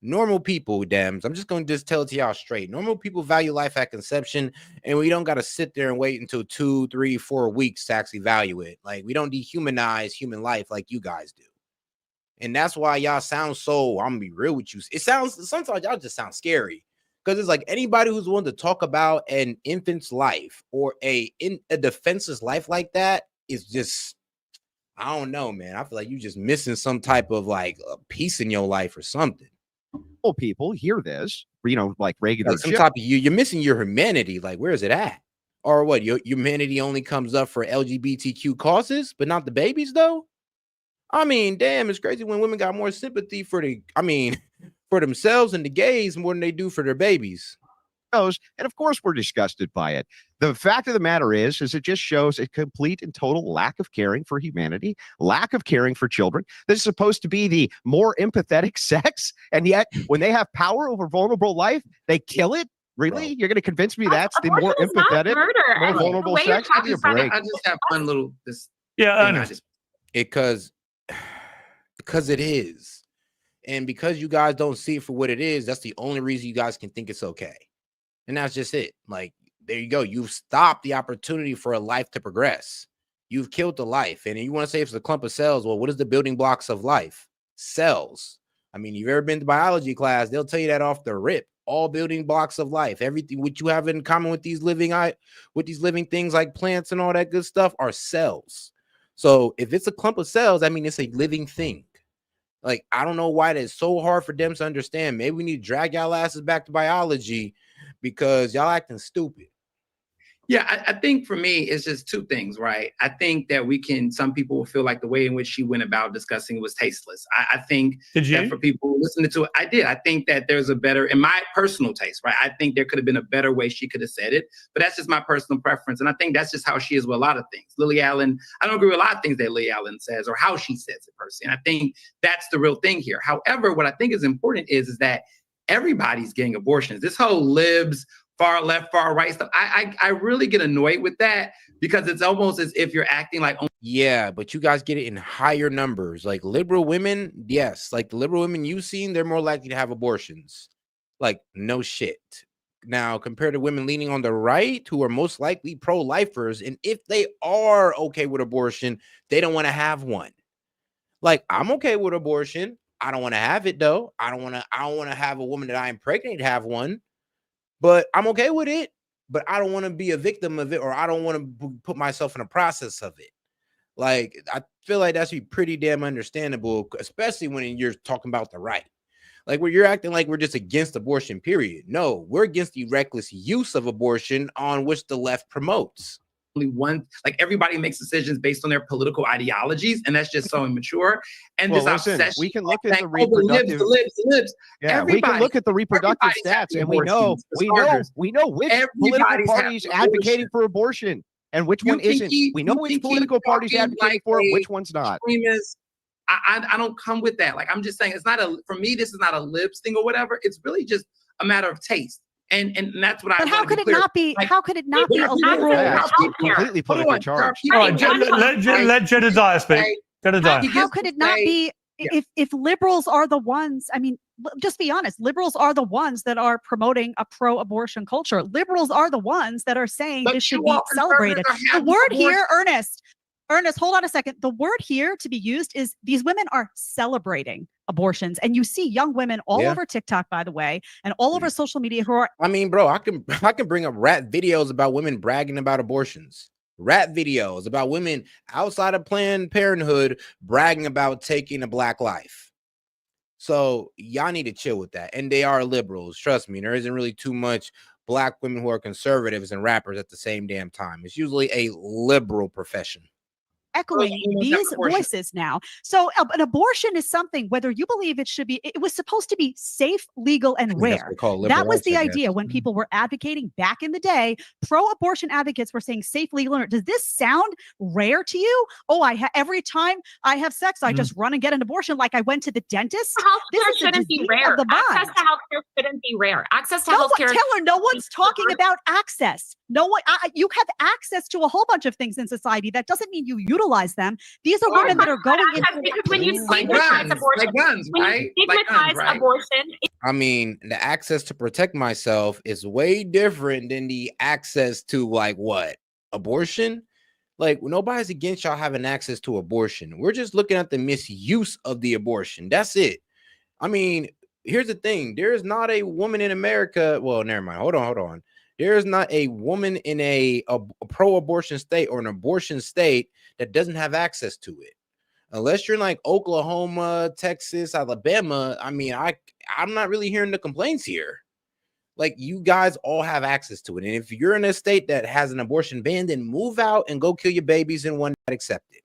Normal people, Dems, I'm just going to tell it to y'all straight. Normal people value life at conception, and we don't got to sit there and wait until 2, 3, 4 weeks to actually value it. Like, we don't dehumanize human life like you guys do. And that's why y'all sound so, I'm going to be real with you. Sometimes y'all just sound scary, because it's like anybody who's willing to talk about an infant's life or a defenseless life like that is just, I don't know, man. I feel like you're just missing some type of like a piece in your life or something. People hear this, like regular some type of you're missing your humanity. Like, where is it at? Or what? Your humanity only comes up for LGBTQ causes, but not the babies, though. I mean, damn, it's crazy when women got more sympathy for themselves and the gays more than they do for their babies. And of course we're disgusted by it. The fact of the matter is it just shows a complete and total lack of caring for humanity, lack of caring for children. This is supposed to be the more empathetic sex, and yet when they have power over vulnerable life, they kill it. Really? You're going to convince me Abortion that's the more is not empathetic, murder. more I mean, the vulnerable way you're sex? Give me talking a about it, break. I just have one little this Yeah, thing I Ernest. just because it is. And because you guys don't see it for what it is, that's the only reason you guys can think it's okay. And that's just it. Like, there you go. You've stopped the opportunity for a life to progress. You've killed the life. And you want to say it's a clump of cells. Well, what is the building blocks of life? Cells. I mean, you've ever been to biology class, they'll tell you that off the rip. All building blocks of life. Everything what you have in common with these living things like plants and all that good stuff are cells. So if it's a clump of cells, I mean, it's a living thing. Like, I don't know why it's so hard for them to understand. Maybe we need to drag y'all asses back to biology because y'all acting stupid. Yeah, I think for me, it's just two things, right? I think that some people will feel like the way in which she went about discussing was tasteless. I think that for people listening to it, I did. I think that there's a better, in my personal taste, right? I think there could have been a better way she could have said it, but that's just my personal preference. And I think that's just how she is with a lot of things. Lily Allen, I don't agree with a lot of things that Lily Allen says or how she says it personally. And I think that's the real thing here. However, what I think is important is that everybody's getting abortions. This whole libs, far left, far right stuff. I really get annoyed with that because it's almost as if you're acting like, yeah, but you guys get it in higher numbers. Like liberal women, yes, like the liberal women you've seen, they're more likely to have abortions. Like, no shit. Now, compared to women leaning on the right, who are most likely pro-lifers, and if they are okay with abortion, they don't want to have one. Like, I'm okay with abortion. I don't want to have it though. I don't want to have a woman that I impregnate have one. But I'm okay with it, but I don't want to be a victim of it, or I don't want to put myself in a process of it. Like, I feel like that should be pretty damn understandable, especially when you're talking about the right. Like, where you're acting like we're just against abortion, period. No, we're against the reckless use of abortion on which the left promotes. One, like everybody makes decisions based on their political ideologies, and that's just so immature. And this obsession, we can look at the reproductive, the libs. Yeah, we can look at the reproductive stats, and we know which political parties advocating for abortion and which one isn't. We know which political parties advocating for it, which one's not. I don't come with that. Like, I'm just saying, it's not for me, this is not a libs thing or whatever. It's really just a matter of taste. And that's what I. But how could it not be? How could it not be a liberal? Completely politically charged. All right, let Jedediah speak. Jedediah. How could it not be? If liberals are the ones, I mean, just be honest, liberals are the ones that are promoting a pro-abortion culture. Liberals are the ones that are saying this should be celebrated. The word here, Ernest, hold on a second. The word here to be used is these women are celebrating abortions. And you see young women all over TikTok, by the way, and all over social media who are. I mean, bro, I can bring up rat videos about women bragging about abortions. Rat videos about women outside of Planned Parenthood bragging about taking a black life. So y'all need to chill with that. And they are liberals. Trust me, there isn't really too much black women who are conservatives and rappers at the same damn time. It's usually a liberal profession. Echoing these voices now. So an abortion is something, whether you believe it should be, it was supposed to be safe, legal, and rare. That was the idea when people were advocating back in the day. Pro-abortion advocates were saying safe, legal, and rare. Does this sound rare to you? Oh, every time I have sex, I just run and get an abortion like I went to the dentist. Healthcare shouldn't be rare. Access to healthcare shouldn't be rare. Access to healthcare. Taylor, no one's talking about access. No one. You have access to a whole bunch of things in society. That doesn't mean you utilize them. These are women that are going in. Because when you stigmatize abortion, I mean, the access to protect myself is way different than the access to like what? Abortion? Like, nobody's against y'all having access to abortion. We're just looking at the misuse of the abortion. That's it. I mean, here's the thing. There is not a woman in America. Well, never mind. Hold on. There is not a woman in a pro-abortion state or an abortion state that doesn't have access to it. Unless you're in like Oklahoma, Texas, Alabama. I mean, I'm not really hearing the complaints here. Like, you guys all have access to it. And if you're in a state that has an abortion ban, then move out and go kill your babies in one that accept it.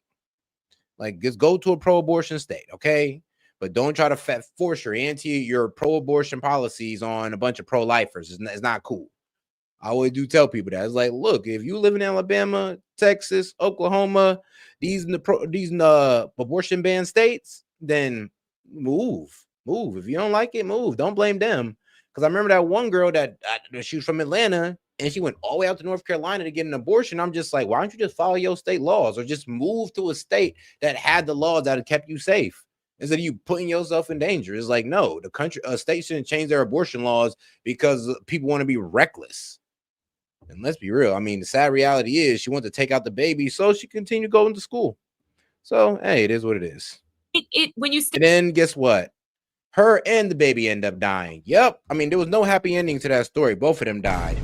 Like, just go to a pro-abortion state, okay? But don't try to force your pro-abortion policies on a bunch of pro-lifers. It's not cool. I always do tell people that. It's like, look, if you live in Alabama, Texas, Oklahoma, these abortion ban states, then move. If you don't like it, move. Don't blame them. Because I remember that one girl that she was from Atlanta and she went all the way out to North Carolina to get an abortion. I'm just like, why don't you just follow your state laws or just move to a state that had the laws that had kept you safe instead of you putting yourself in danger? It's like, no, the country, state shouldn't change their abortion laws because people want to be reckless. And let's be real. I mean, the sad reality is she wants to take out the baby so she continued going to school. So, hey, it is what it is. When you and then guess what? Her and the baby end up dying. Yep. I mean, there was no happy ending to that story. Both of them died.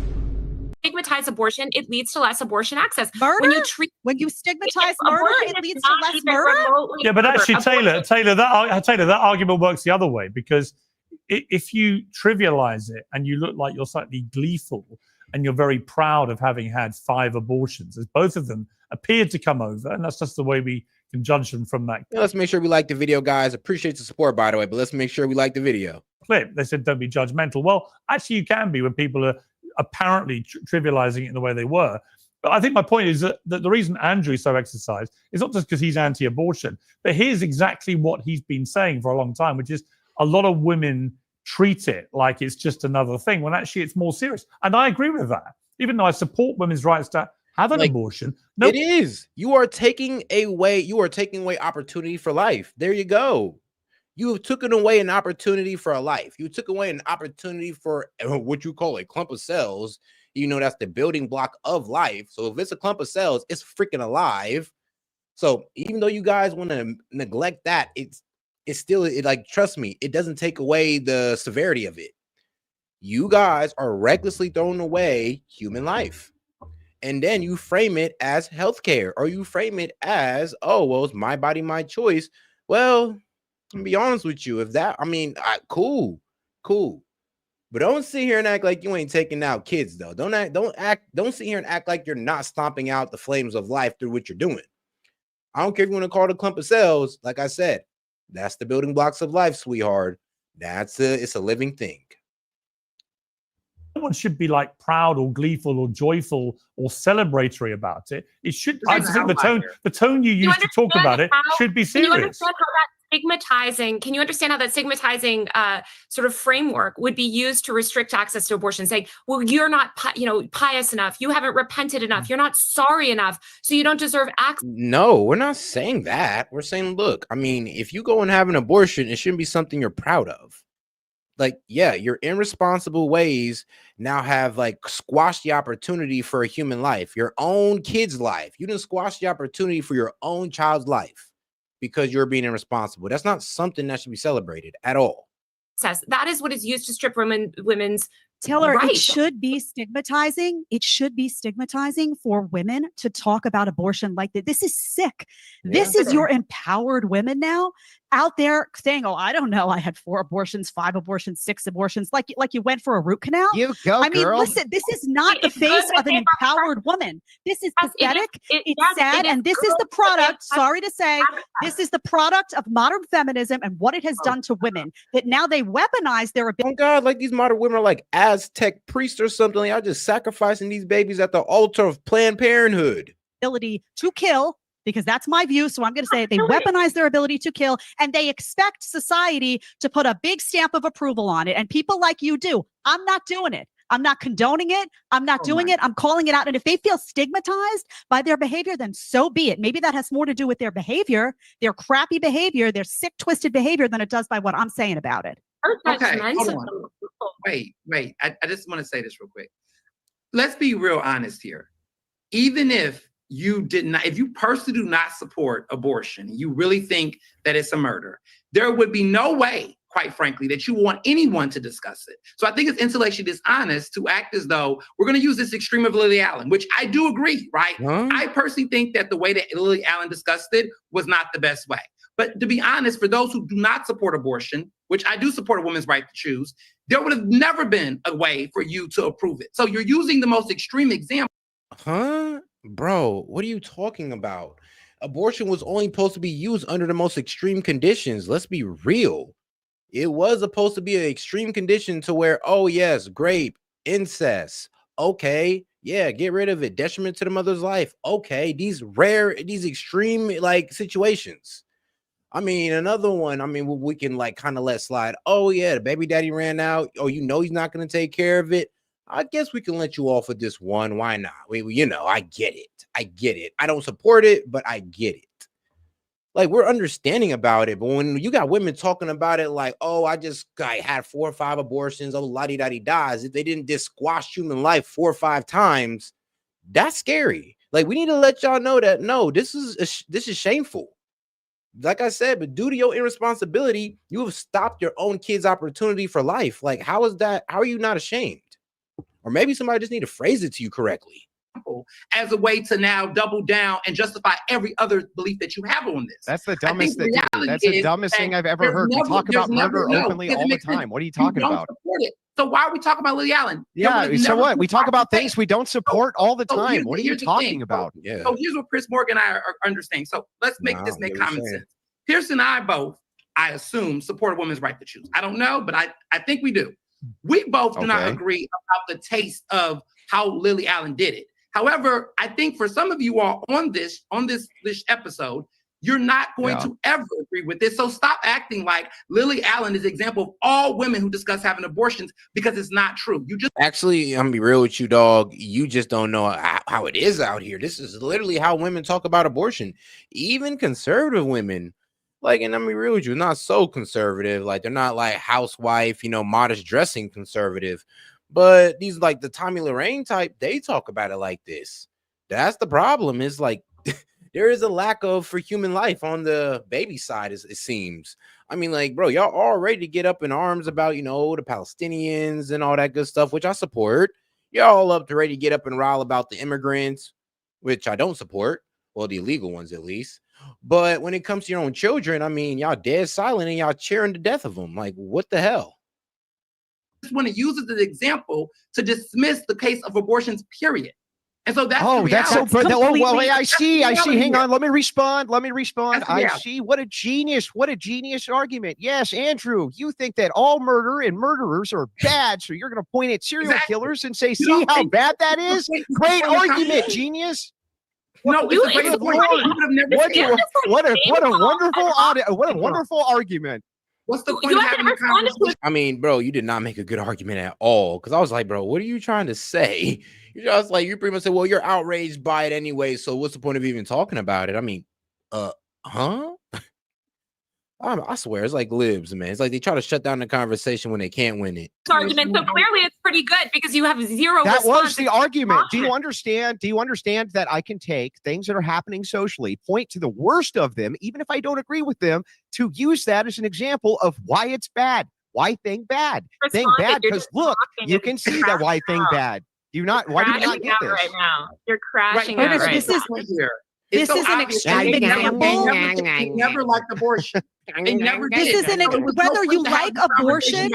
Stigmatize abortion, it leads to less abortion access. Murder? When you stigmatize murder, it leads to less murder? Yeah, but actually, Taylor, that argument works the other way, because if you trivialize it and you look like you're slightly gleeful and you're very proud of having had 5 abortions, as both of them appeared to come over, and that's just the way we can judge them from that. Yeah, let's make sure we like the video, guys. Appreciate the support, by the way, but let's make sure we like the video. Clip. They said don't be judgmental. Well, actually, you can be when people are apparently trivializing it in the way they were. But I think my point is that the reason Andrew is so exercised is not just because he's anti-abortion, but here's exactly what he's been saying for a long time, which is a lot of women treat it like it's just another thing, when actually it's more serious. And I agree with that. Even though I support women's rights to have an abortion. No, it is. You are taking away opportunity for life. There you go. You have taken away an opportunity for a life. You took away an opportunity for what you call a clump of cells. You know, that's the building block of life. So if it's a clump of cells, it's freaking alive. So even though you guys want to neglect that, it's still, like, trust me, it doesn't take away the severity of it. You guys are recklessly throwing away human life. And then you frame it as healthcare, or you frame it as, oh, well, it's my body, my choice. Well, to be honest with you, if that, I mean, cool. But don't sit here and act like you ain't taking out kids, though. Don't sit here and act like you're not stomping out the flames of life through what you're doing. I don't care if you want to call it a clump of cells. Like I said, that's the building blocks of life, sweetheart. It's a living thing. No one should be like proud or gleeful or joyful or celebratory about it. It should. I think the tone you use to talk about it should be serious. Can you understand how that stigmatizing sort of framework would be used to restrict access to abortion? Saying, well, you're not pious enough. You haven't repented enough. You're not sorry enough. So you don't deserve access. No, we're not saying that. We're saying, look, I mean, if you go and have an abortion, it shouldn't be something you're proud of. Like, yeah, your irresponsible ways now have like squashed the opportunity for a human life, your own kid's life. You didn't squash the opportunity for your own child's life because you're being irresponsible. That's not something that should be celebrated at all. That is what is used to strip women's Taylor, right. It should be stigmatizing. It should be stigmatizing for women to talk about abortion like that. This is sick. This is your empowered women now out there saying, oh, I don't know, I had 4 abortions, 5 abortions, 6 abortions, like you went for a root canal. You go, I mean, girl. listen, this is not the face of an empowered woman. This is pathetic. It's sad. And this is the product, sorry to say, this is the product of modern feminism and what it has done to women, that now they weaponize their ability. Oh God, like these modern women are like Aztec priests or something. Like, I'm just sacrificing these babies at the altar of Planned Parenthood. Ability to kill, because that's my view. So I'm going to say they weaponize their ability to kill, and they expect society to put a big stamp of approval on it. And people like you do. I'm not doing it. I'm not condoning it. I'm not doing it. I'm calling it out. And if they feel stigmatized by their behavior, then so be it. Maybe that has more to do with their behavior, their crappy behavior, their sick, twisted behavior than it does by what I'm saying about it. Okay, hold on. Wait. I just want to say this real quick. Let's be real honest here. Even if you personally do not support abortion, you really think that it's a murder, there would be no way, quite frankly, that you want anyone to discuss it. So I think it's intellectually dishonest to act as though we're going to use this extreme of Lily Allen, which I do agree, right? I personally think that the way that Lily Allen discussed it was not the best way. But to be honest, for those who do not support abortion, which I do support a woman's right to choose, there would have never been a way for you to approve it. So you're using the most extreme example. Huh? Bro, what are you talking about? Abortion was only supposed to be used under the most extreme conditions. Let's be real. It was supposed to be an extreme condition to where, oh yes, rape, incest. Okay, yeah, get rid of it. Detriment to the mother's life. Okay, these extreme like situations. I mean, another one, I mean, we can like kind of let slide. Oh, yeah, the baby daddy ran out. Oh, you know, he's not going to take care of it. I guess we can let you off with this one. Why not? You know, I get it. I get it. I don't support it, but I get it. Like, we're understanding about it. But when you got women talking about it like, oh, I had 4 or 5 abortions, oh, la-di-da-di dies. If they didn't just squash human life 4 or 5 times, that's scary. Like, we need to let y'all know that, no, this is shameful. Like I said, but due to your irresponsibility, you have stopped your own kid's opportunity for life. Like, how is that? How are you not ashamed? Or maybe somebody just need to phrase it to you correctly. As a way to now double down and justify every other belief that you have on this. That's the dumbest thing. That's the dumbest thing I've ever heard. We talk about murder openly all the time. What are you talking about? So why are we talking about Lily Allen? Yeah, so what? We talk about things we don't support all the time. What are you talking about? Yeah. So here's what Piers Morgan and I are understanding. So let's make common sense. Piers and I both, I assume, support a woman's right to choose. I don't know, but I think we do. We both do not agree about the taste of how Lily Allen did it. However, I think for some of you all on this episode, you're not going to ever agree with this. So stop acting like Lily Allen is an example of all women who discuss having abortions, because it's not true. You just actually, I'm gonna be real with you, dog. You just don't know how it is out here. This is literally how women talk about abortion. Even conservative women, like, and I'm gonna be real with you, not so conservative. Like, they're not like housewife, you know, modest dressing conservative. But these, like the Tommy Lorraine type, they talk about it like this. That's the problem. Is like there is a lack of for human life on the baby side, it seems. I mean, like, bro, y'all all ready to get up in arms about, you know, the Palestinians and all that good stuff, which I support. Y'all up to ready to get up and rile about the immigrants, which I don't support. Well, the illegal ones at least. But when it comes to your own children, I mean, y'all dead silent and y'all cheering the death of them. Like, what the hell? Want to use it as an example to dismiss the case of abortions, period. And so that's that's so good. Oh, well, I see. Hang on. Let me respond. I see. What a genius argument. Yes, Andrew, you think that all murder and murderers are bad, so you're going to point at serial killers and say, see how bad that is? Great argument, genius. No, it's a great point. What a wonderful argument. What's the point of having a conversation? I mean, bro, you did not make a good argument at all. Because I was like, bro, what are you trying to say? You're just like, you pretty much said, well, you're outraged by it anyway. So what's the point of even talking about it? I mean, huh? I swear, it's like libs, man. It's like they try to shut down the conversation when they can't win it. Argument. So clearly it's pretty good because you have zero That was the argument. Do you understand that I can take things that are happening socially, point to the worst of them, even if I don't agree with them, to use that as an example of why it's bad? Why thing bad? Thing bad, because look, you can see that why thing bad. Why do you not get this? Right now. You're crashing out right now. This is an extreme example. They never liked abortion. They never did. This is whether you like abortion,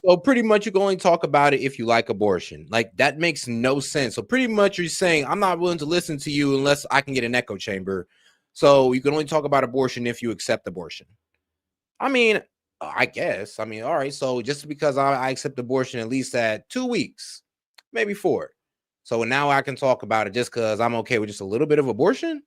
So pretty much you can only talk about it if you like abortion. Like, that makes no sense. So pretty much you're saying I'm not willing to listen to you unless I can get an echo chamber. So you can only talk about abortion if you accept abortion. I mean, I guess. I mean, all right. So just because I accept abortion at least at 2 weeks, maybe 4. So now I can talk about it just because I'm okay with just a little bit of abortion?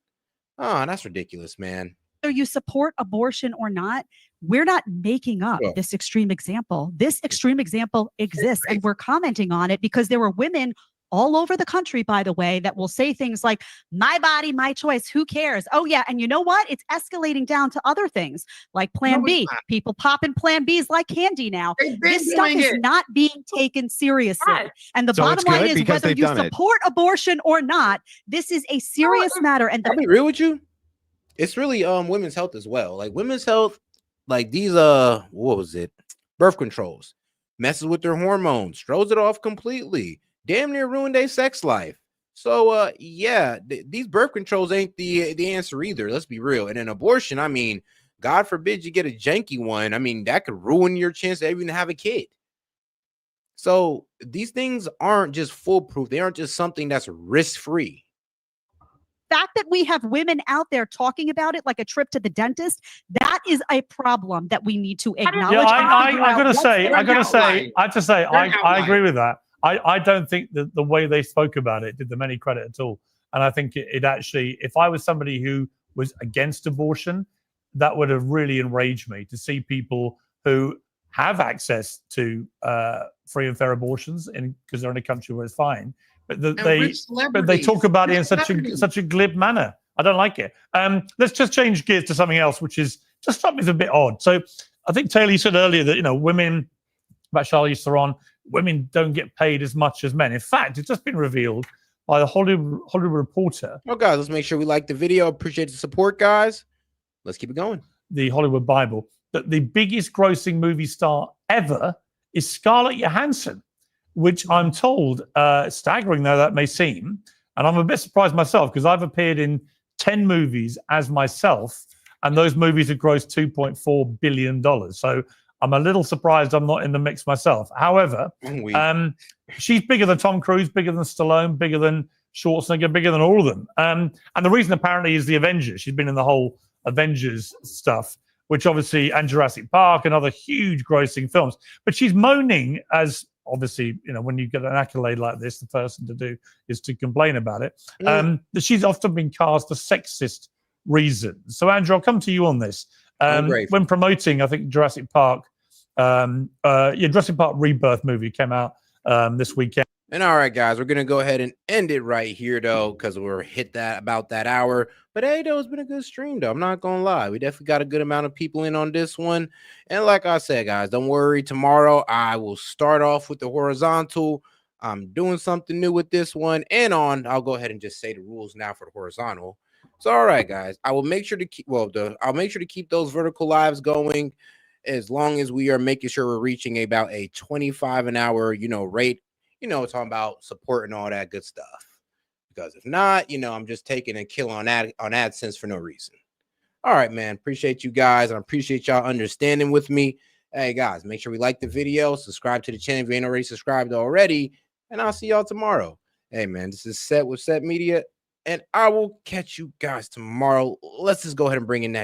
Oh, that's ridiculous, man. Whether you support abortion or not, we're not making up this extreme example. This extreme example exists, and we're commenting on it because there were women all over the country, by the way, that will say things like, my body, my choice, who cares? Oh, yeah. And you know what? It's escalating down to other things like Plan B. People popping Plan Bs like candy now. This stuff is not being taken seriously. Yes. And the bottom line is whether you support abortion or not, this is a serious matter. And I'll be real with you. It's really women's health as well. Like, women's health, like these, what was it? Birth controls. Messes with their hormones. Throws it off completely. Damn near ruined their sex life. So, yeah, these birth controls ain't the answer either. Let's be real. And an abortion, I mean, God forbid you get a janky one. I mean, that could ruin your chance to even have a kid. So these things aren't just foolproof. They aren't just something that's risk-free. Fact that we have women out there talking about it like a trip to the dentist, that is a problem that we need to acknowledge. Yeah, I gotta say, I agree with that. I don't think that the way they spoke about it did them any credit at all. And I think it actually, if I was somebody who was against abortion, that would have really enraged me to see people who have access to free and fair abortions because they're in a country where it's fine, but they talk about it in such a glib manner. I don't like it. Let's just change gears to something else, which is just struck me as a bit odd. So I think, Taylor, you said earlier that, women, about Charlize Theron, women don't get paid as much as men. In fact, it's just been revealed by the Hollywood Reporter. Well, guys, let's make sure we like the video. Appreciate the support, guys. Let's keep it going. The Hollywood Bible, that the biggest grossing movie star ever is Scarlett Johansson, which I'm told, staggering though that may seem, and I'm a bit surprised myself because I've appeared in 10 movies as myself, and those movies have grossed $2.4 billion. So I'm a little surprised I'm not in the mix myself. However, she's bigger than Tom Cruise, bigger than Stallone, bigger than Schwarzenegger, bigger than all of them. And the reason apparently is the Avengers. She's been in the whole Avengers stuff, which obviously, and Jurassic Park and other huge grossing films. But she's moaning, as obviously, when you get an accolade like this, the first thing to do is to complain about it. That she's often been cast for sexist reasons. So, Andrew, I'll come to you on this. When promoting, I think Jurassic Park, Jurassic Park Rebirth movie came out this weekend. And all right, guys, we're gonna go ahead and end it right here, though, because we're hit about that hour. But hey, though, it's been a good stream, though. I'm not gonna lie, we definitely got a good amount of people in on this one. And like I said, guys, don't worry. Tomorrow I will start off with the horizontal. I'm doing something new with this one, and I'll go ahead and just say the rules now for the horizontal. So, all right, guys, I will make sure to keep. I'll make sure to keep those vertical lives going as long as we are making sure we're reaching about a 25 an hour, rate. Talking about support and all that good stuff. Because if not, I'm just taking a kill on AdSense for no reason. All right, man. Appreciate you guys. I appreciate y'all understanding with me. Hey, guys, make sure we like the video, subscribe to the channel if you ain't already subscribed already, and I'll see y'all tomorrow. Hey, man, this is Set with Set Media, and I will catch you guys tomorrow. Let's just go ahead and bring in that